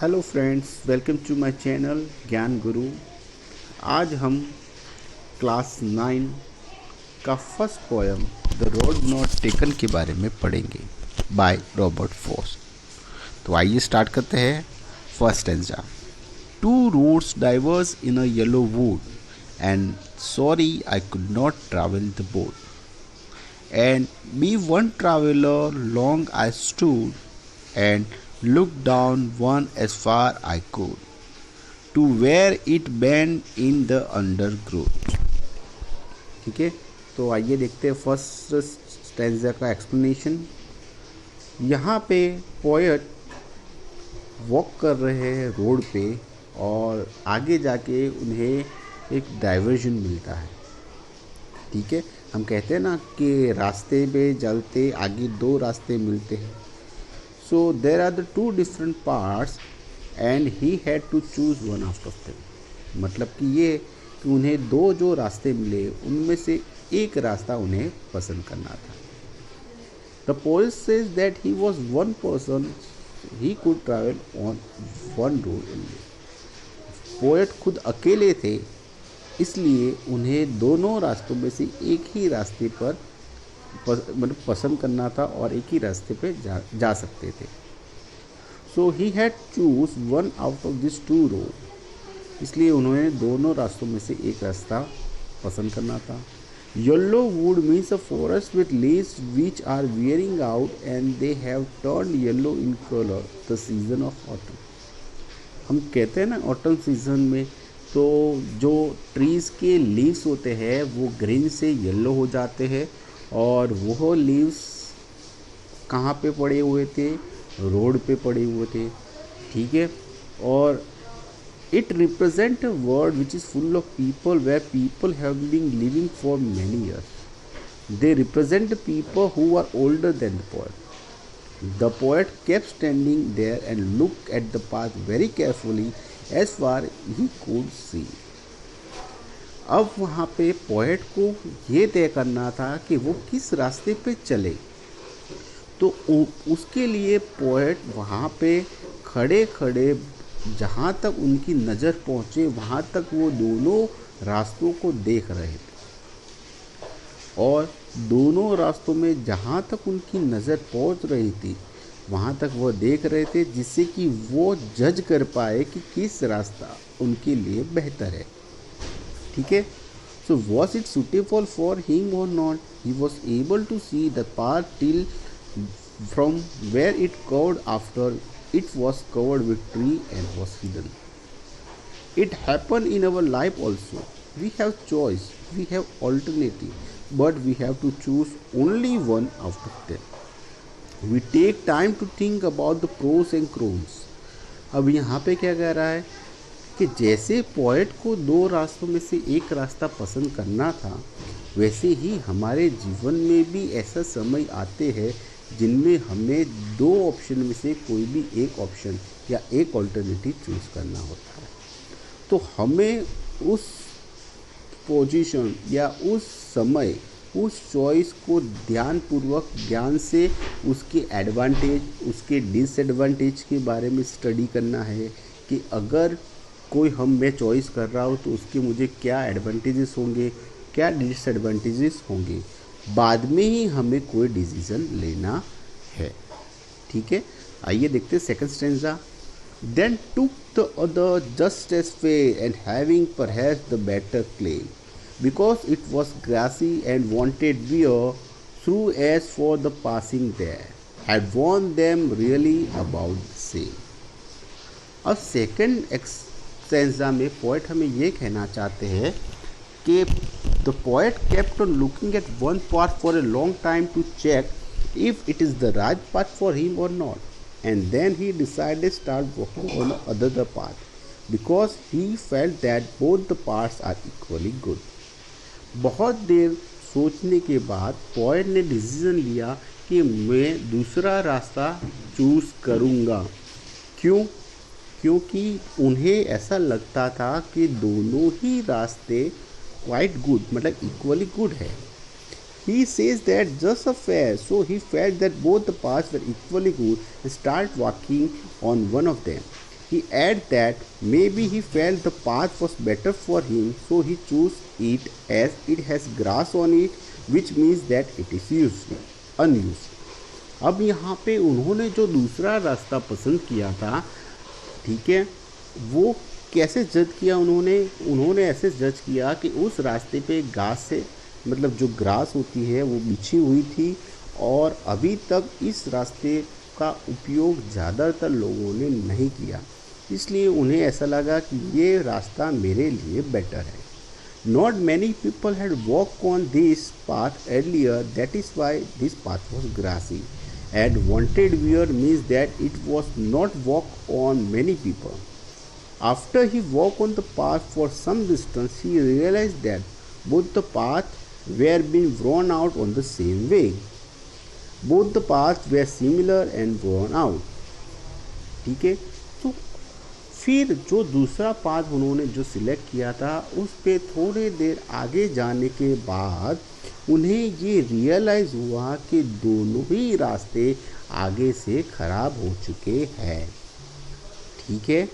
Hello friends, welcome to my channel Gyan Guru. आज हम class 9 का first poem the road not taken के बारे में पढ़ेंगे बाय रॉबर्ट फ्रॉस्ट। तो आइए स्टार्ट करते हैं। First stanza. Two roads diverged in a yellow wood and sorry I could not travel both बोट and be one traveler long I stood and looked down one as far I could to where it bent in the undergrowth। ठीक है, तो आइए देखते हैं first stanza का explanation. यहाँ पे पोएट वॉक कर रहे हैं रोड पे और आगे जाके उन्हें एक डाइवर्जन मिलता है। ठीक है, हम कहते हैं ना कि रास्ते पे चलते आगे दो रास्ते मिलते हैं। So there are the two different parts and he had to choose one out of them. मतलब कि ये कि उन्हें दो जो रास्ते मिले उनमें से एक रास्ता उन्हें पसंद करना था। The poet says that he was one person he could travel on one road only. Poet खुद अकेले थे, इसलिए उन्हें दोनों रास्तों में से एक ही रास्ते पर मतलब पसंद करना था और एक ही रास्ते पे जा सकते थे। So he had choose one out of this two road. इसलिए उन्होंने दोनों रास्तों में से एक रास्ता पसंद करना था। Yellow wood means a forest with leaves which are wearing out and they have turned yellow in colour the season of autumn. हम कहते हैं ना ऑटम सीजन में तो जो ट्रीज़ के लीव्स होते हैं वो ग्रीन से येलो हो जाते हैं और वो लीव्स कहाँ पे पड़े हुए थे? रोड पे पड़े हुए थे। ठीक है, और it represent a world which is full of people where people have been living for many years. They represent people who are older than the poet. The poet kept standing there and looked at the path very carefully as far he could see। अब वहाँ पे poet को ये तय करना था कि वो किस रास्ते पे चले। तो उसके लिए पोएट वहाँ पे खड़े खड़े जहाँ तक उनकी नज़र पहुँचे वहाँ तक वो दोनों रास्तों को देख रहे थे और दोनों रास्तों में जहाँ तक उनकी नज़र पहुँच रही थी वहाँ तक वो देख रहे थे, जिससे कि वो जज कर पाए कि किस रास्ता उनके लिए बेहतर है। ठीक है, so was it suitable for him और not? He was able to see the path till from where it covered after it was covered with tree and was hidden. It happen in our life also. We have choice, we have alternative, but we have to choose only one out of them. We take time to think about the pros and cons। अब यहाँ पे क्या कह रहा है कि जैसे poet को दो रास्तों में से एक रास्ता पसंद करना था, वैसे ही हमारे जीवन में भी ऐसा समय आते हैं जिनमें हमें दो ऑप्शन में से कोई भी एक ऑप्शन या एक ऑल्टरनेटिव चूज़ करना होता है। तो हमें उस पोजीशन या उस समय उस चॉइस को ध्यानपूर्वक ज्ञान से उसके एडवांटेज उसके डिसएडवांटेज के बारे में स्टडी करना है कि अगर कोई मैं चॉइस कर रहा हूँ तो उसके मुझे क्या एडवांटेजेस होंगे, क्या डिसएडवांटेजेस होंगे। बाद में ही हमें कोई डिसीज़न लेना है। ठीक है, आइए देखते हैं second stanza. Then took the other just as fair and having perhaps the better claim, because it was grassy and wanted wear through as for the passing there, had warned them really about the same। अब second stanza में poet हमें ये कहना चाहते हैं कि the poet kept on looking at one path for a long time to check if it is the right path for him or not, and then he decided to start walking on the path because he felt that both the paths are equally good। बहुत देर सोचने के बाद poet ने decision लिया कि मैं दूसरा रास्ता चूज़ करूँगा। क्यों? क्योंकि उन्हें ऐसा लगता था कि दोनों ही रास्ते क्वाइट गुड मतलब इक्वली गुड है। He says that just a fair, so he felt that both the paths were equally good and started walking on one of them. He added that maybe he felt the path was better for him, so he chose it as it has grass on it, which means that it is unused. अब यहाँ पे उन्होंने जो दूसरा रास्ता पसंद किया था, ठीक है, वो कैसे जज किया उन्होंने ऐसे जज किया कि उस रास्ते पे घास से मतलब जो ग्रास होती है वो बिछी हुई थी और अभी तक इस रास्ते का उपयोग ज़्यादातर लोगों ने नहीं किया, इसलिए उन्हें ऐसा लगा कि ये रास्ता मेरे लिए बेटर है. Not many people had walked on this path earlier, that is why this path was grassy. And wanted wear means that it was not walked on many people. After he walked on the path for some distance, he realized that both the paths were being worn out on the same way. Both the paths were similar and worn out. ठीक है, तो फिर जो दूसरा path उन्होंने जो select किया था उस पे थोड़ी देर आगे जाने के बाद उन्हें ये रियलाइज़ हुआ कि दोनों ही रास्ते आगे से ख़राब हो चुके हैं. ठीक है,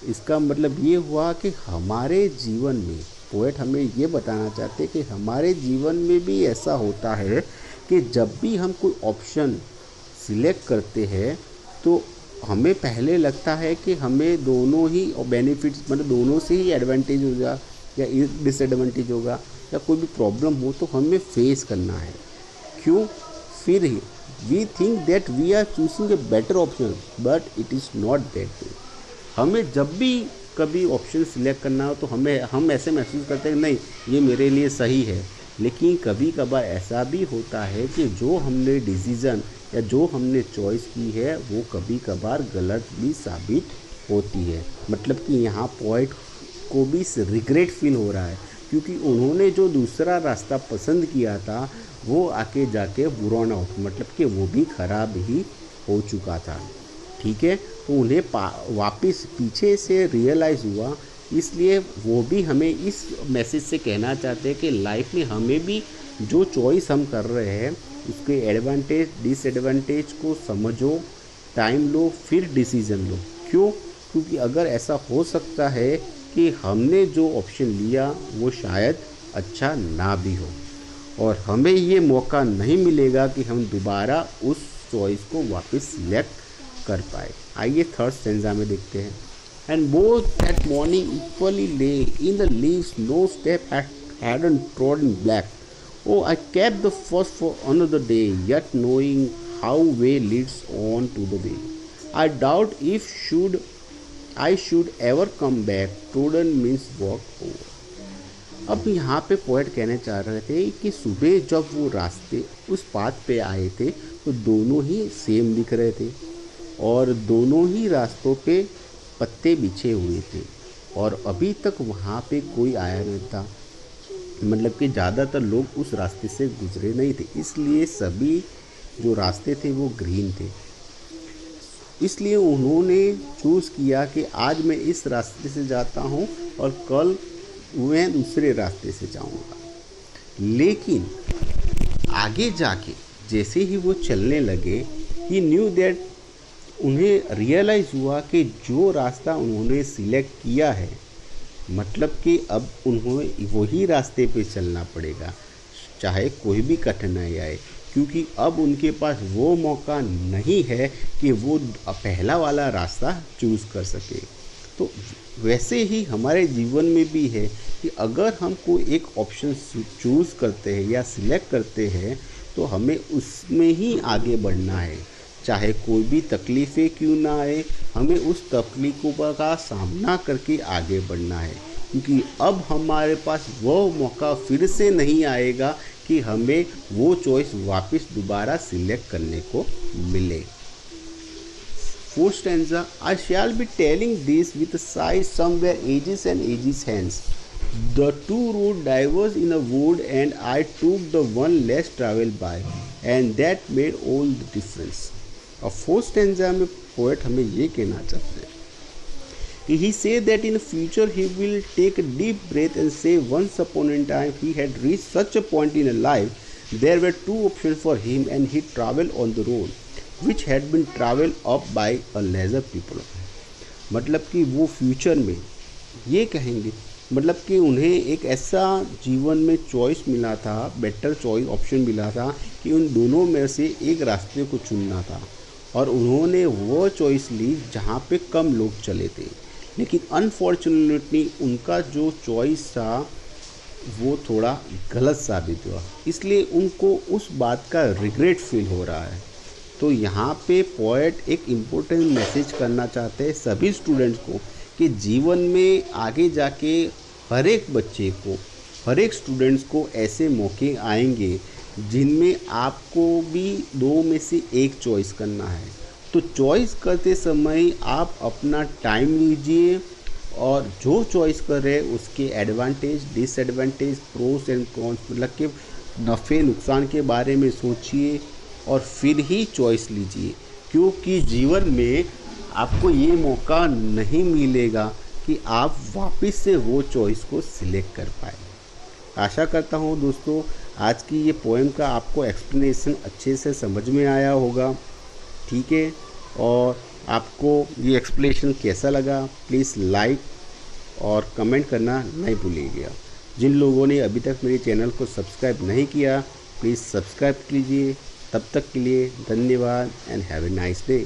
इसका मतलब ये हुआ कि हमारे जीवन में पोएट हमें ये बताना चाहते हैं कि हमारे जीवन में भी ऐसा होता है कि जब भी हम कोई ऑप्शन सिलेक्ट करते हैं तो हमें पहले लगता है कि हमें दोनों ही बेनिफिट्स मतलब दोनों से ही एडवांटेज होगा या डिसएडवांटेज होगा या कोई भी प्रॉब्लम हो तो हमें फेस करना है. क्यों? फिर ही we think that we are choosing a better option but it is not that way. हमें जब भी कभी ऑप्शन सिलेक्ट करना हो तो हम ऐसे महसूस करते हैं नहीं ये मेरे लिए सही है, लेकिन कभी कभार ऐसा भी होता है कि जो हमने डिसीज़न या जो हमने चॉइस की है वो कभी कभार गलत भी साबित होती है. मतलब कि यहाँ पोएट को भी रिग्रेट फील हो रहा है क्योंकि उन्होंने जो दूसरा रास्ता पसंद किया था वो आके जाके बुराना आउट मतलब कि वो भी ख़राब ही हो चुका था. ठीक है, तो उन्हें वापस पीछे से रियलाइज़ हुआ, इसलिए वो भी हमें इस मैसेज से कहना चाहते हैं कि लाइफ में हमें भी जो चॉइस हम कर रहे हैं उसके एडवांटेज डिसएडवांटेज को समझो, टाइम लो, फिर डिसीज़न लो. क्यों? क्योंकि अगर ऐसा हो सकता है कि हमने जो ऑप्शन लिया वो शायद अच्छा ना भी हो और हमें ये मौका नहीं मिलेगा कि हम दोबारा उस चॉइस को वापस सिलेक्ट कर पाए. आइए थर्ड स्टेंजा में देखते हैं. And both that morning equally lay in the leaves, no step hadn't trodden black. Oh, I kept the first for another day, yet knowing how way leads on to the way. I doubt if I should ever come back. Trodden means walk over. अब यहाँ पे poet कहने चाह रहे थे कि सुबह जब वो रास्ते उस पाथ पे आए थे तो दोनों ही सेम दिख रहे थे और दोनों ही रास्तों पे पत्ते बिछे हुए थे और अभी तक वहाँ पे कोई आया नहीं था. मतलब कि ज़्यादातर लोग उस रास्ते से गुजरे नहीं थे, इसलिए सभी जो रास्ते थे वो ग्रीन थे. इसलिए उन्होंने चूज़ किया कि आज मैं इस रास्ते से जाता हूँ और कल मैं दूसरे रास्ते से जाऊँगा. लेकिन आगे जाके जैसे ही वो चलने लगे ही न्यू दैट उन्हें रियलाइज़ हुआ कि जो रास्ता उन्होंने सिलेक्ट किया है मतलब कि अब उन्हें वही रास्ते पे चलना पड़ेगा चाहे कोई भी कठिनाई आए, क्योंकि अब उनके पास वो मौका नहीं है कि वो पहला वाला रास्ता चूज़ कर सके. तो वैसे ही हमारे जीवन में भी है कि अगर हम कोई एक ऑप्शन चूज़ करते हैं या सिलेक्ट करते हैं तो हमें उसमें ही आगे बढ़ना है, चाहे कोई भी तकलीफ़ें क्यों ना आए, हमें उस तकलीफ़ों का सामना करके आगे बढ़ना है. क्योंकि अब हमारे पास वो मौका फिर से नहीं आएगा कि हमें वो चॉइस वापस दोबारा सिलेक्ट करने को मिले. Fourth stanza, I shall be telling this with a sigh somewhere ages and ages hence. The two roads diverged in a wood and I took the one less traveled by, and that made all the difference. और fourth stanza में poet हमें ये कहना चाहते हैं कि he said that in the future he will take a deep breath and say once upon a time he had reached such a point in a life, there were two options for him and he traveled on the road which had been traveled up by a lesser people. मतलब कि वो future में ये कहेंगे, मतलब कि उन्हें एक ऐसा जीवन में चॉइस मिला था, बेटर चॉइस ऑप्शन मिला था कि उन दोनों में से एक रास्ते को चुनना था और उन्होंने वो चॉइस ली जहाँ पे कम लोग चले थे। लेकिन अनफॉर्चुनेटली उनका जो चॉइस था वो थोड़ा गलत साबित हुआ, इसलिए उनको उस बात का रिग्रेट फील हो रहा है। तो यहाँ पे पोएट एक इम्पोर्टेंट मैसेज करना चाहते हैं सभी स्टूडेंट्स को कि जीवन में आगे जाके हर एक बच्चे को, हर एक स्टूडेंट्स को ऐसे मौके आएंगे जिनमें आपको भी दो में से एक चॉइस करना है। तो चॉइस करते समय आप अपना टाइम लीजिए और जो चॉइस कर रहे हैं उसके advantage, disadvantage, pros and cons, मतलब कि नफ़े नुकसान के बारे में सोचिए और फिर ही चॉइस लीजिए, क्योंकि जीवन में आपको ये मौका नहीं मिलेगा कि आप वापस से वो चॉइस को सिलेक्ट कर पाए। आशा करता हूँ दोस्तों आज की ये पोएम का आपको एक्सप्लेनेशन अच्छे से समझ में आया होगा, ठीक है। और आपको ये एक्सप्लेनेशन कैसा लगा प्लीज़ लाइक और कमेंट करना नहीं भूलिएगा। जिन लोगों ने अभी तक मेरे चैनल को सब्सक्राइब नहीं किया प्लीज़ सब्सक्राइब कीजिए। तब तक के लिए धन्यवाद and have a nice day.